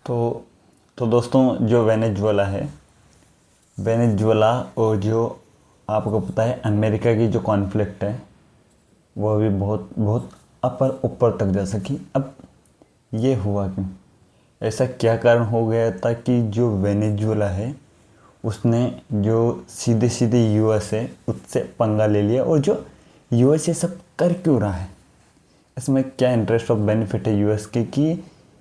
तो दोस्तों, जो वेनेजुएला है, वेनेजुएला और जो आपको पता है अमेरिका की जो कॉन्फ्लिक्ट है वो अभी बहुत बहुत अपर ऊपर तक जा सकी। अब ये हुआ क्यों? ऐसा क्या कारण हो गया था कि जो वेनेजुएला है उसने जो सीधे सीधे यूएस है उससे पंगा ले लिया, और जो यूएस ये सब कर क्यों रहा है? इसमें क्या इंटरेस्ट ऑफ बेनिफिट है यूएस के कि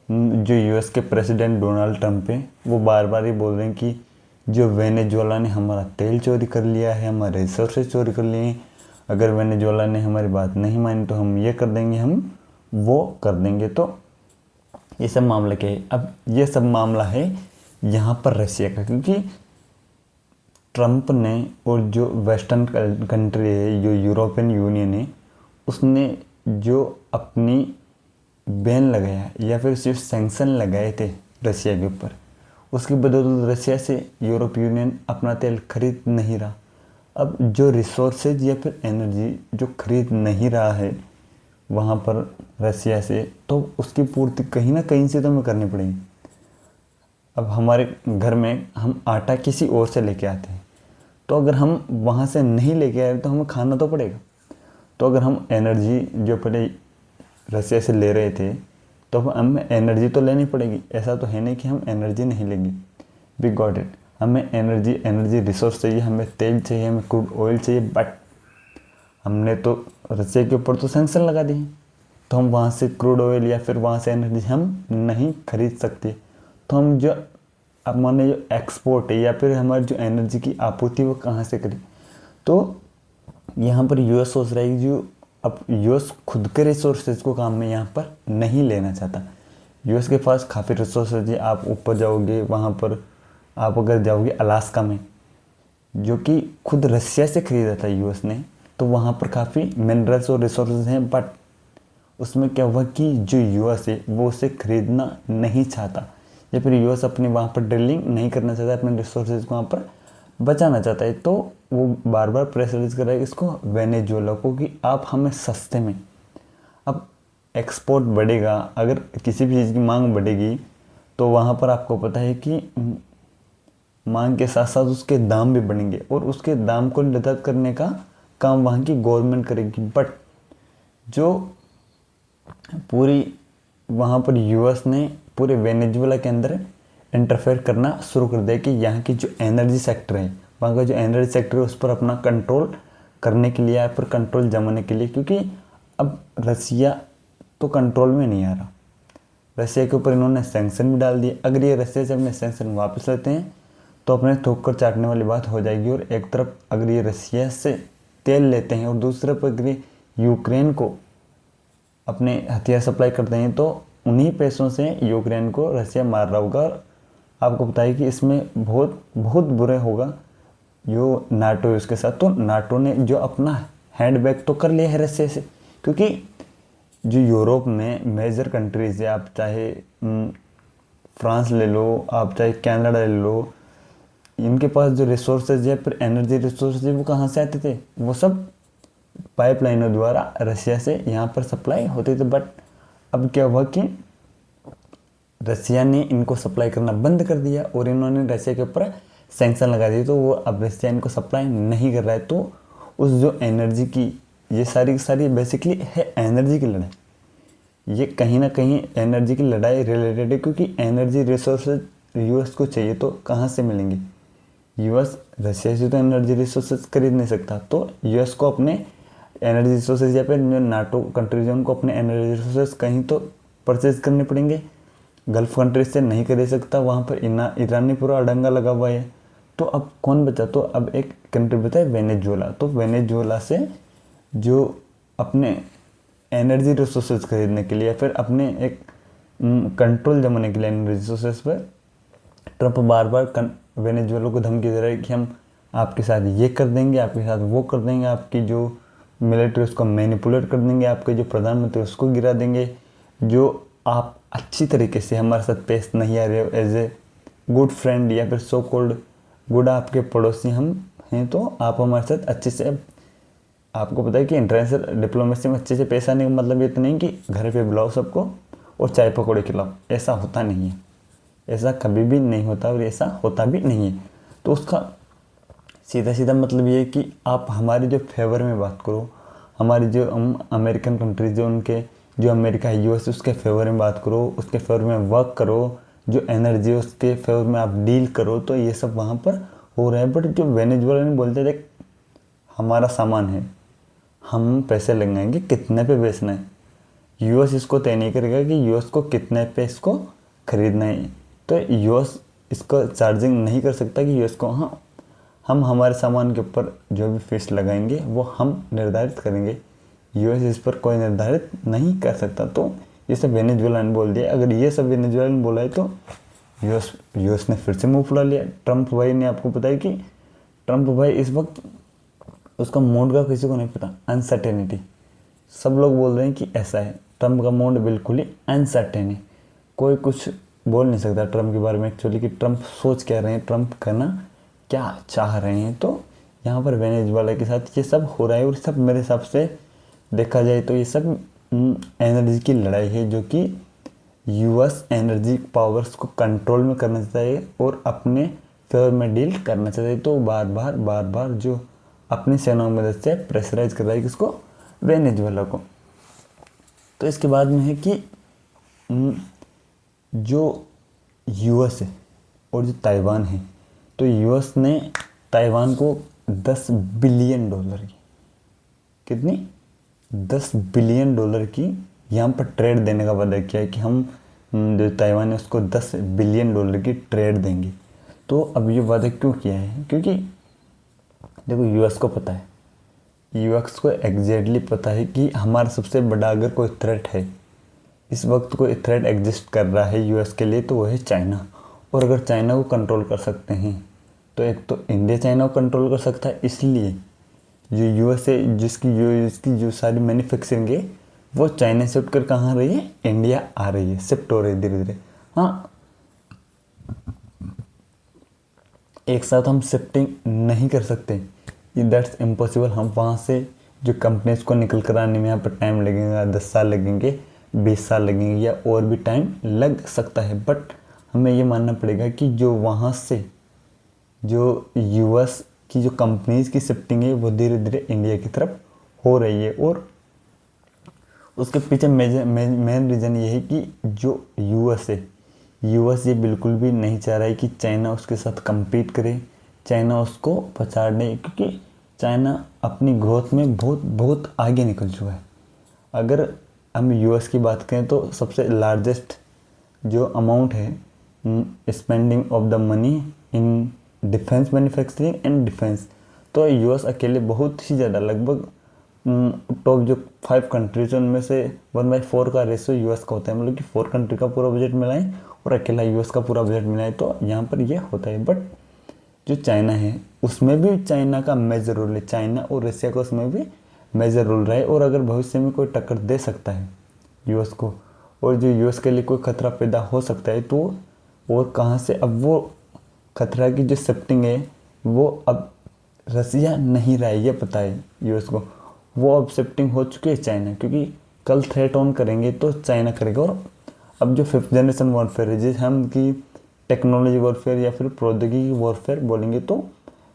जो यूएस के प्रेसिडेंट डोनाल्ड ट्रंप है वो बार बार ही बोल रहे हैं कि जो वेनेजुएला ने हमारा तेल चोरी कर लिया है, हमारे रिसोर्सेज चोरी कर लिए हैं, अगर वेनेजुएला ने हमारी बात नहीं मानी तो हम ये कर देंगे, हम वो कर देंगे। तो ये सब मामला क्या है? अब ये सब मामला है यहाँ पर रशिया का, क्योंकि ट्रंप ने और जो वेस्टर्न कंट्री है, जो यूरोपियन यूनियन है, उसने जो अपनी बैन लगाया या फिर सिर्फ सैंक्शन लगाए थे रशिया के ऊपर, उसकी बदौलत रशिया से यूरोप यूनियन अपना तेल खरीद नहीं रहा। अब जो रिसोर्सेज या फिर एनर्जी जो खरीद नहीं रहा है वहाँ पर रशिया से, तो उसकी पूर्ति कहीं ना कहीं से तो हमें करनी पड़ेगी। अब हमारे घर में हम आटा किसी और से लेके आते हैं, तो अगर हम वहाँ से नहीं लेके आए तो हमें खाना तो पड़ेगा। तो अगर हम एनर्जी जो पहले रशिया से ले रहे थे तो हमें एनर्जी तो लेनी पड़ेगी। ऐसा तो है नहीं कि हम एनर्जी नहीं लेंगे। We got it. हमें एनर्जी रिसोर्स चाहिए, हमें तेल चाहिए, हमें क्रूड ऑयल चाहिए, बट हमने तो रशिया के ऊपर तो सैंक्शन लगा दिए, तो हम वहाँ से क्रूड ऑयल या फिर वहाँ से एनर्जी हम नहीं खरीद सकते। तो हम जो अब माने जो एक्सपोर्ट है या फिर हमारी जो एनर्जी की आपूर्ति वो कहाँ से करें? तो यहाँ पर यूएस सोच रहा है कि जो अब यूएस खुद के रिसोर्सेज को काम में यहाँ पर नहीं लेना चाहता। यूएस के पास काफ़ी रिसोर्सेज है। आप ऊपर जाओगे, वहाँ पर आप अगर जाओगे अलास्का में, जो कि खुद रशिया से खरीदा था यूएस ने, तो वहाँ पर काफ़ी मिनरल्स और रिसोर्सेज हैं, बट उसमें क्या हुआ कि जो यूएस है वो उसे खरीदना नहीं चाहता, या फिर यूएस अपने वहाँ पर ड्रिलिंग नहीं करना चाहता, अपने रिसोर्सेज को वहाँ पर बचाना चाहता है। तो वो बार बार प्रेस रिलीज कर रहा है इसको, वेनेजुएला को, कि आप हमें सस्ते में। अब एक्सपोर्ट बढ़ेगा, अगर किसी भी चीज़ की मांग बढ़ेगी तो वहाँ पर आपको पता है कि मांग के साथ साथ उसके दाम भी बढ़ेंगे, और उसके दाम को निर्धारित करने का काम वहाँ की गवर्नमेंट करेगी। बट जो पूरी वहाँ पर यूएस ने पूरे वेनेजुएला के अंदर इंटरफेयर करना शुरू कर दिया कि यहाँ की जो एनर्जी सेक्टर है, वहाँ का जो एनर्जी सेक्टर है उस पर अपना कंट्रोल करने के लिए या फिर कंट्रोल जमाने के लिए, क्योंकि अब रसिया तो कंट्रोल में नहीं आ रहा। रसिया के ऊपर इन्होंने सैंक्शन भी डाल दिए। अगर ये रसिया से अपने सैंक्शन वापस लेते हैं तो अपने थूक कर चाटने वाली बात हो जाएगी। और एक तरफ अगर ये रसिया से तेल लेते हैं और दूसरे पर अगर ये यूक्रेन को अपने हथियार सप्लाई करते हैं, तो उन्हीं पैसों से यूक्रेन को रसिया मार रहा होगा। और आपको पता है कि इसमें बहुत बहुत बुरे होगा जो नाटो है उसके साथ। तो नाटो ने जो अपना हैंड बैक तो कर लिया है रसिया से, क्योंकि जो यूरोप में मेजर कंट्रीज है, आप चाहे फ्रांस ले लो, आप चाहे कनाडा ले लो, इनके पास जो रिसोर्सेज है फिर एनर्जी रिसोर्सेज वो कहाँ से आते थे? वो सब पाइपलाइनों द्वारा रसिया से यहाँ पर सप्लाई होते थे। बट अब क्या हुआ कि रसिया ने इनको सप्लाई करना बंद कर दिया और इन्होंने रसिया के ऊपर सैंक्शन लगा दिए। तो वो अब रसिया इनको सप्लाई नहीं कर रहा है। तो उस जो एनर्जी की ये सारी बेसिकली है एनर्जी की लड़ाई। ये कहीं ना कहीं एनर्जी की लड़ाई रिलेटेड है, क्योंकि एनर्जी रिसोर्सेज यूएस को चाहिए तो कहाँ से मिलेंगे? यूएस रसिया से तो एनर्जी रिसोर्सेज खरीद नहीं सकता। तो यूएस को अपने एनर्जी रिसोर्सेज या फिर जो नाटो कंट्रीज हैं उनको अपने एनर्जी रिसोर्सेज कहीं तो परचेज करने पड़ेंगे। गल्फ कंट्रीज से नहीं खरीद सकता, वहाँ पर ईरान ने पूरा अड़ंगा लगा हुआ है। तो अब कौन बचा? तो अब एक कंट्री बचा है वेनेजुएला। तो वेनेजुएला से जो अपने एनर्जी रिसोर्सेज खरीदने के लिए या फिर अपने एक कंट्रोल जमाने के लिए एनर्जी रिसोर्सेज पर ट्रंप बार बार वेनेजुएला को धमकी दे रहा है कि हम आपके साथ ये कर देंगे, आपके साथ वो कर देंगे, आपकी जो मिलिट्री उसको मैनिपुलेट कर देंगे, आपके जो प्रधानमंत्री उसको गिरा देंगे, जो आप अच्छी तरीके से हमारे साथ पेश नहीं आ रहे हो एज ए गुड फ्रेंड या फिर सो कॉल्ड गुड आपके पड़ोसी हम हैं, तो आप हमारे साथ अच्छे से। आपको पता है कि इंटरनेशनल डिप्लोमेसी में अच्छे से पेश आने का मतलब ये तो नहीं कि घर पे बुलाओ सबको और चाय पकौड़े खिलाओ, ऐसा होता नहीं है। ऐसा कभी भी नहीं होता और ऐसा होता भी नहीं है। तो उसका सीधा सीधा मतलब ये है कि आप हमारे जो फेवर में बात करो, हमारी जो अमेरिकन कंट्रीज जो उनके जो अमेरिका है यूएस उसके फेवर में बात करो, उसके फेवर में वर्क करो, जो एनर्जी है उसके फेवर में आप डील करो, तो ये सब वहाँ पर हो रहा है। बट जो वेनेजुएला ने बोलते देख हमारा सामान है, हम पैसे लगाएंगे कितने पे बेचना है, यूएस इसको तय नहीं करेगा कि यूएस को कितने पे इसको खरीदना है। तो यूएस इसको चार्जिंग नहीं कर सकता कि यूएस को हाँ हम हमारे सामान के ऊपर जो भी फीस लगाएंगे वो हम निर्धारित करेंगे, यूएस इस पर कोई निर्धारित नहीं कर सकता। तो ये सब वेनेजुएला ने बोल दिया। अगर ये सब वेनेजुएला ने बोला है तो यूएस यूएस ने फिर से मुंह फुला लिया। ट्रम्प भाई ने आपको पता है कि ट्रम्प भाई इस वक्त उसका मूड का किसी को नहीं पता, अनसर्टेनिटी। सब लोग बोल रहे हैं कि ऐसा है, ट्रम्प का मूड बिल्कुल ही अनसर्टेन है, कोई कुछ बोल नहीं सकता ट्रम्प के बारे में एक्चुअली कि ट्रम्प सोच क्या रहे हैं, ट्रम्प करना क्या चाह रहे हैं। तो यहाँ पर वेनेजुएला के साथ ये सब हो रहा है और सब मेरे हिसाब से देखा जाए तो ये सब एनर्जी की लड़ाई है, जो कि यूएस एनर्जी पावर्स को कंट्रोल में करना चाहता है और अपने फेवर में डील करना चाहता है। तो बार बार जो अपनी सेनाओं की मदद से प्रेशराइज कर रहा है किसको, वेनेजुएला को। तो इसके बाद में है कि जो यूएस है और जो ताइवान है, तो यूएस ने ताइवान को 10 बिलियन डॉलर की, कितनी 10 बिलियन डॉलर की यहाँ पर ट्रेड देने का वादा किया है कि हम जो ताइवान है उसको 10 बिलियन डॉलर की ट्रेड देंगे। तो अब ये वादा क्यों किया है, क्योंकि देखो यूएस को पता है, यूएस को एग्जैक्टली पता है कि हमारा सबसे बड़ा अगर कोई थ्रेट है, इस वक्त कोई थ्रेट एग्जिस्ट कर रहा है यूएस के लिए, तो वो है चाइना। और अगर चाइना को कंट्रोल कर सकते हैं तो एक तो इंडिया चाइना को कंट्रोल कर सकता है। इसलिए जो यूएस है जिसकी जो सारी मैन्युफैक्चरिंग है वो चाइना से उठकर कहाँ आ रही है, इंडिया आ रही है, शिफ्ट हो रही है धीरे धीरे। हाँ, एक साथ हम शिफ्टिंग नहीं कर सकते, दैट्स इम्पॉसिबल। हम वहाँ से जो कंपनीज को निकल कर आने में यहाँ पर टाइम लगेगा, 10 साल लगेंगे, 20 साल लगेंगे या और भी टाइम लग सकता है। बट हमें ये मानना पड़ेगा कि जो वहाँ से जो यूएस की जो कंपनीज की शिफ्टिंग है वो धीरे धीरे इंडिया की तरफ हो रही है। और उसके पीछे मेन रीज़न ये है कि जो यूएस है, यूएस ये बिल्कुल भी नहीं चाह रहा है कि चाइना उसके साथ compete करे, चाइना उसको पछाड़ने, क्योंकि चाइना अपनी ग्रोथ में बहुत बहुत आगे निकल चुका है। अगर हम यूएस की बात करें तो सबसे लार्जेस्ट जो अमाउंट है spending of the money in defence manufacturing and defence, तो यूएस अकेले बहुत ही ज़्यादा, लगभग टॉप जो 5 कंट्रीज उनमें से 1/4 का रेशियो यूएस का होता है। मतलब कि 4 कंट्री का पूरा बजट मिलाएं और अकेला यूएस का पूरा बजट मिलाएं, तो यहाँ पर ये होता है। बट जो चाइना है उसमें भी चाइना का मेजर रोल है, चाइना और रशिया का उसमें भी मेजर रोल रहा है। और अगर भविष्य में कोई टक्कर दे सकता है यूएस को और जो यूएस के लिए कोई खतरा पैदा हो सकता है, तो और कहाँ से, अब वो खतरा की जो शिफ्टिंग है वो अब रसिया नहीं रहा है, ये पता है यूएस को, वो अब शिफ्टिंग हो चुकी है चाइना, क्योंकि कल थ्रेट ऑन करेंगे तो चाइना करेगा। और अब जो 5th जनरेशन वॉरफेयर है, जिसे हम की टेक्नोलॉजी वॉरफेयर या फिर प्रौद्योगिकी वॉरफेयर बोलेंगे, तो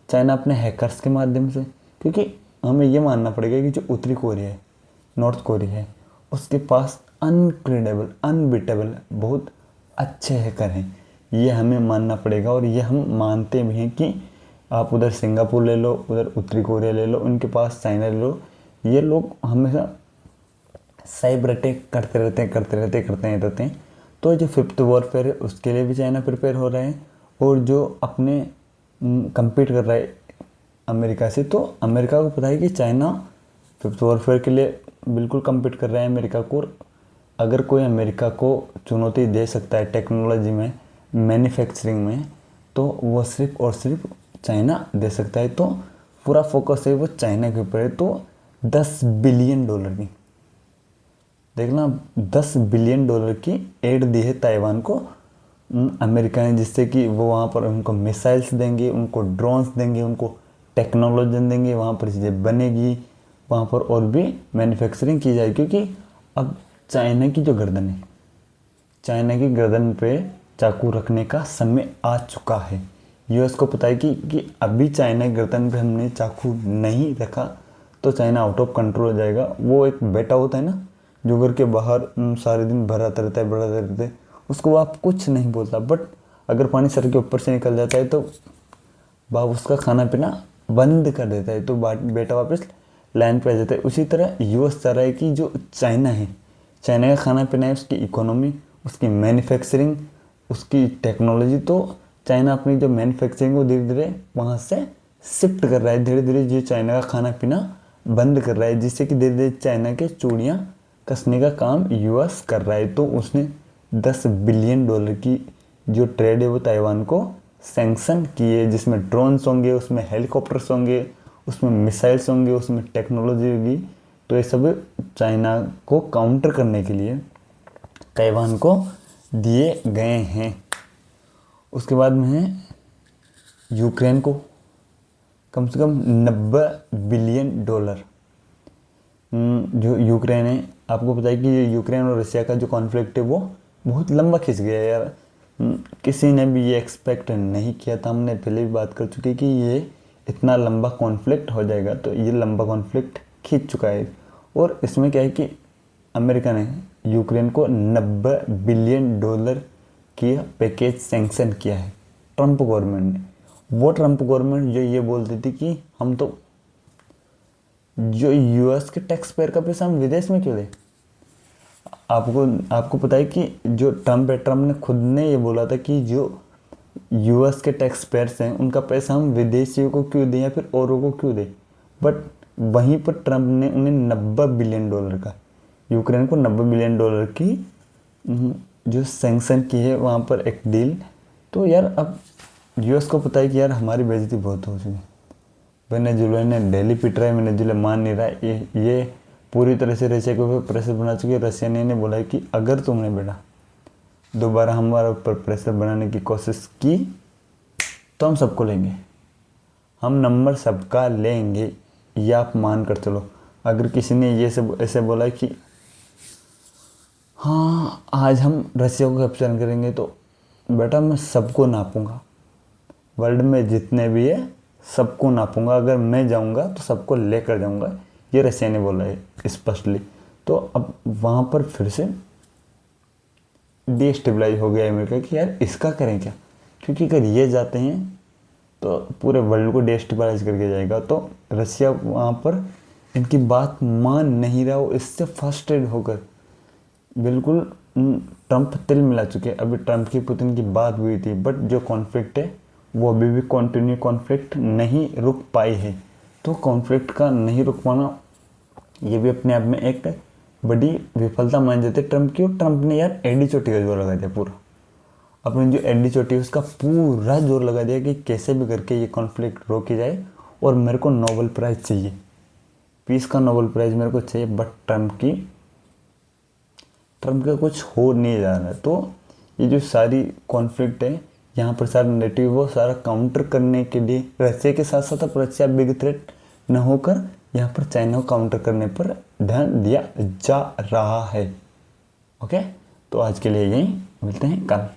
चाइना अपने हैकर्स के माध्यम से, क्योंकि हमें ये मानना पड़ेगा कि जो उत्तरी कोरिया है, नॉर्थ कोरिया है, उसके पास अनक्रेडिबल अनबीटेबल बहुत अच्छे हैकर हैं, ये हमें मानना पड़ेगा। और ये हम मानते भी हैं कि आप उधर सिंगापुर ले लो, उधर उत्तरी कोरिया ले लो, उनके पास चाइना ले लो, ये लोग हमेशा साइबर अटैक करते रहते हैं। तो जो 5th वॉरफेयर है उसके लिए भी चाइना प्रिपेयर हो रहा है, और जो अपने compete कर रहा है अमेरिका से, तो अमेरिका को पता है कि चाइना 5th वॉरफेयर के लिए बिल्कुल compete कर रहा है अमेरिका को। अगर कोई अमेरिका को चुनौती दे सकता है टेक्नोलॉजी में, मैन्युफैक्चरिंग में, तो वो सिर्फ और सिर्फ चाइना दे सकता है। तो पूरा फोकस है वो चाइना के ऊपर है। तो 10 बिलियन डॉलर की, देखना, 10 बिलियन डॉलर की एड दी है ताइवान को अमेरिका ने, जिससे कि वो वहाँ पर उनको मिसाइल्स देंगे, उनको ड्रोन्स देंगे, उनको टेक्नोलॉजी देंगे, वहाँ पर चीज़ें बनेगी, वहाँ पर और भी मैन्युफैक्चरिंग की जाएगी। क्योंकि अब चाइना की जो गर्दन है, चाइना की गर्दन पे चाकू रखने का समय आ चुका है। यूएस को पता है कि अभी चाइना के गर्दन पे हमने चाकू नहीं रखा तो चाइना आउट ऑफ कंट्रोल हो जाएगा। वो एक बेटा होता है ना जो घर के बाहर सारे दिन भराता रहता है, बढ़ाता रहता है, उसको आप कुछ नहीं बोलता, बट अगर पानी सर के ऊपर से निकल जाता है तो बाप उसका खाना पीना बंद कर देता है, तो बेटा वापस लाइन पे आ जाता है। उसी तरह यूएस चाह रहा है कि जो चाइना है, चाइना का खाना पीना है, उसकी इकोनॉमी, उसकी मैन्युफैक्चरिंग, उसकी टेक्नोलॉजी, तो चाइना अपनी जो मैन्युफैक्चरिंग को धीरे धीरे वहाँ से शिफ्ट कर रहा है, धीरे धीरे जो चाइना का खाना पीना बंद कर रहा है, जिससे कि धीरे धीरे चाइना के चूड़ियाँ कसने का काम यूएस कर रहा है। तो उसने $10 बिलियन की जो ट्रेड है वो ताइवान को सैंक्शन किए, जिसमें ड्रोन्स होंगे, उसमें हेलीकॉप्टर्स होंगे, उसमें मिसाइल्स होंगे, उसमें टेक्नोलॉजी होगी। तो ये सब चाइना को काउंटर करने के लिए ताइवान को दिए गए हैं। उसके बाद में है यूक्रेन को कम से कम $90 बिलियन। जो यूक्रेन है, आपको पता है कि यूक्रेन और रशिया का जो कॉन्फ्लिक्ट है वो बहुत लंबा खिंच गया है यार। किसी ने भी ये एक्सपेक्ट नहीं किया था, हमने पहले भी बात कर चुके कि ये इतना लंबा कॉन्फ्लिक्ट हो जाएगा। तो ये लंबा कॉन्फ्लिक्ट खींच चुका है। और इसमें क्या है कि अमेरिका ने यूक्रेन को $90 बिलियन की पैकेज सैंक्शन किया है ट्रंप गवर्नमेंट ने। वो ट्रंप गवर्नमेंट जो ये बोलती थी कि हम तो जो यूएस के टैक्स पेयर का पैसा हम विदेश में क्यों दें। आपको पता है कि जो ट्रंप ने खुद ने ये बोला था कि जो यूएस के टैक्स पेयर्स हैं उनका पैसा हम विदेशियों को क्यों दें या फिर औरों को क्यों दें। बट वहीं पर ट्रंप ने उन्हें $90 बिलियन का, यूक्रेन को $90 बिलियन की जो सैंक्शन की है वहाँ पर एक डील। तो यार अब यूएस को पता है कि यार हमारी बेइज्जती बहुत हो चुकी है। वेनेजुएला ने डेली पिट रहा है, वेनेजुएला मान नहीं रहा है। ये पूरी तरह से रशिया के ऊपर प्रेशर बना चुकी है। रशिया ने बोला है कि अगर तुमने बेटा दोबारा हमारे ऊपर प्रेशर बनाने की कोशिश की तो हम सबको लेंगे, हम नंबर सबका लेंगे, ये आप मान कर चलो। अगर किसी ने ये सब ऐसे बोला है कि हाँ आज हम रशिया को कैप्चर करेंगे तो बेटा मैं सबको नापूंगा, वर्ल्ड में जितने भी है सबको नापूंगा, अगर मैं जाऊंगा तो सबको लेकर जाऊंगा, ये रशिया ने बोला है स्पष्टली। तो अब वहाँ पर फिर से डिस्टेबलाइज हो गया अमेरिका कि यार इसका करें क्या, क्योंकि अगर ये जाते हैं तो पूरे वर्ल्ड को डिस्टेबलाइज करके जाएगा। तो रशिया वहाँ पर इनकी बात मान नहीं रहा, वो इससे फ्रस्ट्रेटेड होकर बिल्कुल ट्रंप तिल मिला चुके हैं। अभी ट्रंप की पुतिन की बात हुई थी, बट जो कॉन्फ्लिक्ट है वो अभी भी कंटिन्यू कॉन्फ्लिक्ट नहीं रुक पाई है। तो कॉन्फ्लिक्ट का नहीं रुक पाना ये भी अपने आप में एक बड़ी विफलता मान जाते ट्रंप की। और ट्रंप ने यार एडी चोटी का जोर लगा दिया, पूरा अपनी जो एडी चोटी है उसका पूरा जोर लगा दिया कि कैसे भी करके ये कॉन्फ्लिक्ट रोकी जाए और मेरे को नोबेल प्राइज़ चाहिए, पीस का नोबेल प्राइज़ मेरे को चाहिए। बट ट्रंप का कुछ हो नहीं जा रहा है। तो ये जो सारी कॉन्फ्लिक्ट है यहाँ पर सारा नेटिव वो सारा काउंटर करने के लिए रशिया के साथ साथ अब रशिया बिग थ्रेट न होकर यहाँ पर चाइना को काउंटर करने पर ध्यान दिया जा रहा है। ओके, तो आज के लिए यही, मिलते हैं कल।